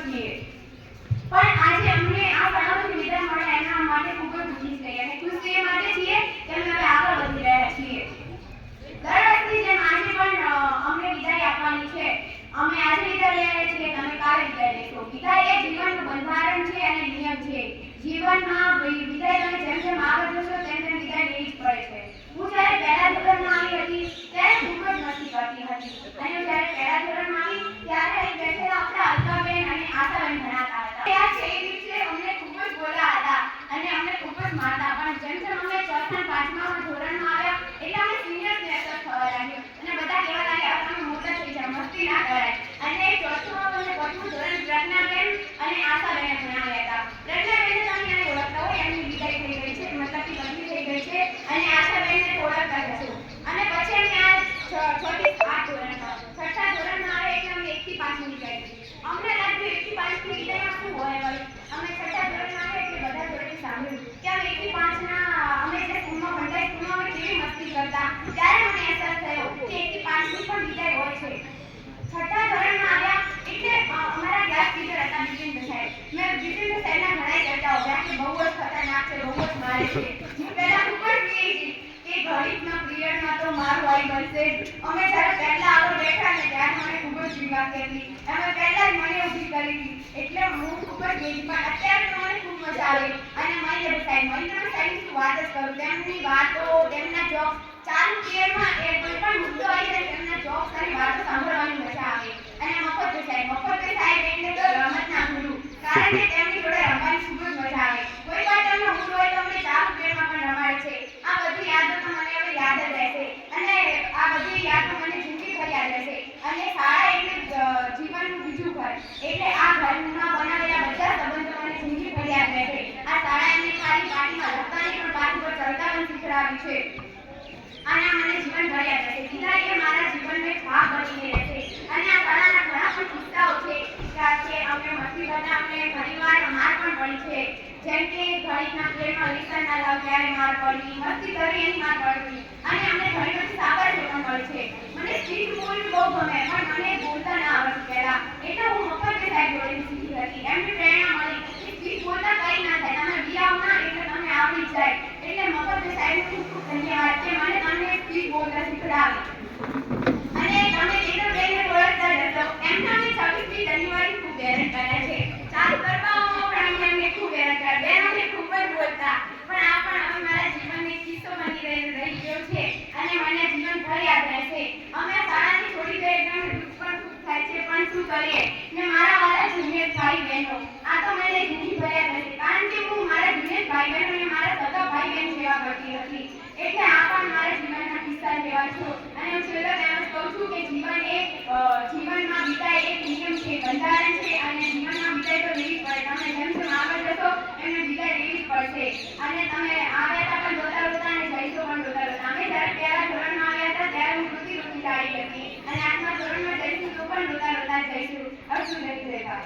છીએ, પણ આજે અમને આ શાળામાંથી વિદાય મળે એના માટે ખૂબ જ ખુશી થઈ અને ખુશ એ માટે છીએ કે અમે હવે આગળ વધી રહ્યા છીએ. દર વર્ષની જેમ આજે પણ અમને વિદાય આપવાની છે. અમે આજે વિદાય લઈ રહ્યા છીએ, તમે કાલે વિદાય લેશો. વિદાય એ જીવનનું બંધારણ છે અને નિયમ છે. જીવનમાં વિદાય તમે જેમ જેમ આગળ જશો તેમ તેમ વિદાય લેવી જ પડે છે. હું જ્યારે પહેલા ધોરણમાં આવી હતી ત્યારે ખૂબ જ મસ્તી કરતી હતી અને જ્યારે પહેલા ધોરણમાં આવી ત્યારે અહીં બેઠેલા આપણા અલ્કાબેન અને આશાબેન ભણાતા હતા. યાદ છે એ દિવસે અમને ખૂબ જ બોલ્યા હતા અને અમને ખૂબ જ મારતા, પણ જેમ જેમ અમે ચોથા પાંચમા ધોરણમાં આવ્યા એટલે અમે સિનિયરને અસર થવા લાગ્યો અને બધા કહેવા લાગ્યા તમે મોટા થઈ જાઓ, મસ્તી ના કરાય. અને ચોથું અને પાંચમું ધોરણ પ્રજ્ઞાબેન અને આશાબેને ભણાવ્યા હતા. પ્રજ્ઞાબેનને તમે અહીં ઓળખતા હોય, એમની વિદાય થઈ ગઈ છે, મતલબ કે બદલી થઈ ગઈ છે અને આશાબેનને ઓળખતા જશો. અને પછી અમે આ 6 થી 8 ધોરણમાં છઠ્ઠા ધોરણમાં આવે એટલે અમે 1 થી 5 ની વિદાય થઈ. અમને લાગ્યું 1 થી 5 ની વિદાયમાં શું હોય વળી. અમે છઠ્ઠા ધોરણમાં આવે એટલે બધા જોડે સાંભળ્યું કે અમે 1 થી 5 ના અમે જે સ્કૂલમાં ભણતા સ્કૂલમાં અમે કેવી મસ્તી કરતા. ત્યારે મને અહેસાસ થયો કે 1 થી 5 ની પણ વિદાય હોય છે. છઠ્ઠા ધોરણમાં આવ્યા એટલે અમારા ક્લાસ ટીચર હતા બિપિન સાહેબ. મેં બિપિન સાહેબના ઘણા ચર્ચા હોવ્યા કે બહુ જ ખતરનાક છે, બહુ જ મારે છે. હું પહેલા ખૂબ જ બીતી કે ગણિતના પીરિયડમાં તો માર વાળી બનશે. અમે જ્યારે પહેલા આગળ બેઠા ને ત્યારે મને ખૂબ જ બીક લાગતી હતી. અમે પહેલા જ મને ઊભી કરી હતી એટલે હું ખૂબ જ બીતી, પણ અત્યારે તો મને ખૂબ મજા આવે. અને મહિન્દ્ર સાહેબની શું વાત જ કરું. તેમની વાતો, તેમના જોક્સ ચાલુ પીરિયડમાં એ કોઈ પણ મુદ્દો આવી જાય તેમના જોક્સ અને વાતો સાંભળવાની મજા આવે. અને મફત સાહેબ એટલે તો રમતના ગુરુ, કારણ કે તેમની જોડે રમવાની ખૂબ જ મજા આવે. કોઈ પણ તેમનો મૂડ હોય તો અમને ચાલુ પીરિયડમાં પણ રમાડે છે. આ બધી યાદો તો મને હવે યાદ જ રહેશે અને આ બધી યાદો મને જિંદગીભર યાદ રહેશે. અને શાળા એટલે જીવનનું બીજું ઘર, એટલે આ ઘરમાં બનાવેલા બધા સંબંધો મને જિંદગીભર યાદ રહેશે. આ શાળા એમને ખાલી પાટીમાં લખતા નહીં પણ પાટી પર ચડતા પણ શીખડાવી છે અને આ મને જીવનભર યાદ રહેશે. વિદાય એ મારા જીવનનો એક ભાગ બનીને રહેશે. અને આ શાળાના ઘણા પણ કિસ્સાઓ છે કે અમે મસ્તી કરતા, અમને ઘણીવાર માર પણ પડી છે. જેમ કે ગણિતના પીરિયડમાં લેસન ના લાવ ત્યારે માર પડી, મસ્તી કરી એની માર પડી અને અમને ઘણી બધી સાબરજો પણ મળી છે. મને સ્પીચ બોલવું બહુ ગમે પણ મને બોલતા ના આવડતું પહેલા, એટલે હું મફત સાહેબ જોડે શીખી હતી. એમની પ્રેરણા મળી કે સ્પીચ બોલતા કંઈ ના થાય, તમે બિયાવ ના એટલે તમને આવડી જાય. એટલે મફત સાહેબનો ખૂબ ખૂબ ધન્યવાદ કે મને તમને સ્પીચ બોલતા શીખડાવી. અને તમે તેનો બેનને ઓળખતા જશો. એમના અમે 26મી જાન્યુઆરી ખૂબ હેરાન કર્યા છે. ચાલુ કરવાઓમાં પણ અમને ખૂબ હેરાન કર્યા. બેનોને ખૂબ જ બોલતા, પણ આ પણ હવે મારા જીવનનો એક કિસ્સો બની રહી ગયો છે અને મને જીવનભર યાદ રહેશે. અમે શાળાને છોડી દઈએ એટલે અમને દુઃખ પણ ખૂબ થાય છે, પણ શું કરીએ. ને મારા વાળા જુનિયર ભાઈ બહેનો, આ તો મને જિંદગીભર યાદ રહેશે, કારણ કે હું મારા જુનિયર ભાઈ બહેનો અને મારા સગા ભાઈ બહેન સેવા કરતી હતી. એટલે આ પણ મારા જીવનના કિસ્સા જેવા છો. અને હું છેલ્લે એમ જ કહું છું કે જીવનમાં વિદાય એક નિયમ છે, બંધારણ છે અને જીવનમાં વિદાય તો લેવી પડે. તમે જેમ જેમ આગળ જશો એમને વિદાય લેવી જ પડશે. અને તમે આવ્યા હતા પણ રોતા રોતા અને જઈશો પણ રોતા રોતા. અમે જ્યારે પહેલા ધોરણમાં આવ્યા હતા ત્યારે હું રોતી રોતી ચાલી હતી અને 8મા ધોરણમાં જઈશું તો પણ રોતા રોતા જઈશું. અર્જુન રહેતા